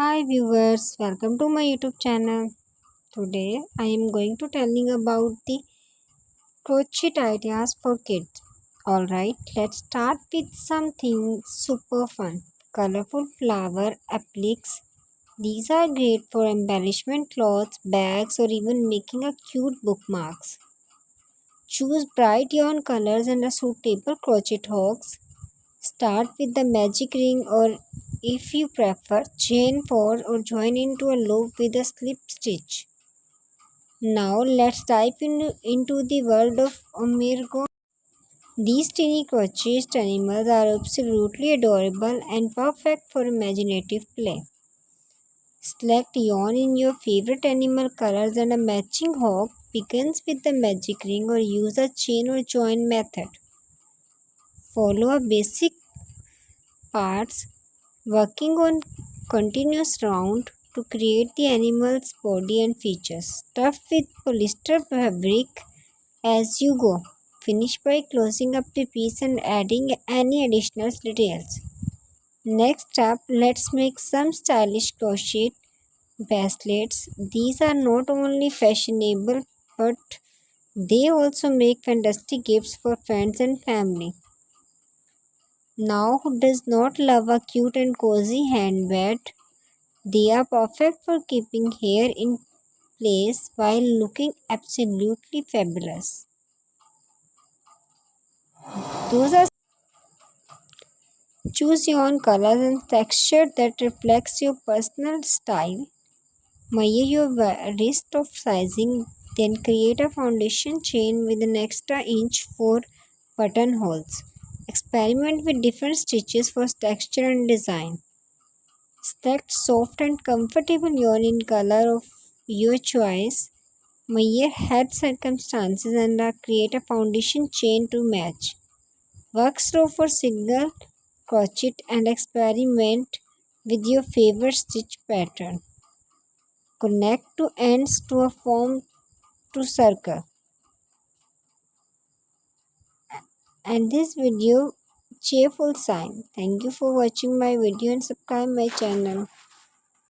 Hi viewers, welcome to my YouTube channel. Today I am going to telling about the crochet ideas for kids. Alright, let's start with something super fun. Colorful flower appliques. These are great for embellishment cloths, bags or even making a cute bookmarks. Choose bright yarn colors and a suitable crochet hooks. Start with the magic ring or if you prefer chain 4 or join into a loop with a slip stitch. Now let's dive into the world of Omirgo. These tiny crochet animals are absolutely adorable and perfect for imaginative play. Select yarn in your favorite animal colors and a matching hook begins with the magic ring or use a chain or join method. Follow a basic parts working on continuous round to create the animal's body and features. Stuff with polyester fabric as you go. Finish by closing up the piece and adding any additional details. Next up, let's make some stylish crochet bracelets. These are not only fashionable but they also make fantastic gifts for friends and family. Now, who does not love a cute and cozy handbag? They are perfect for keeping hair in place while looking absolutely fabulous. Those are choose your own colors and texture that reflects your personal style. Measure your wrist of sizing, then create a foundation chain with an extra inch for buttonholes. Experiment with different stitches for texture and design. Select soft and comfortable yarn in color of your choice. Measure head circumstances and create a foundation chain to match. Work slow for single crochet and experiment with your favorite stitch pattern. Connect two ends to a form to circle. And this video cheerful sign. Thank you for watching my video and subscribe my channel.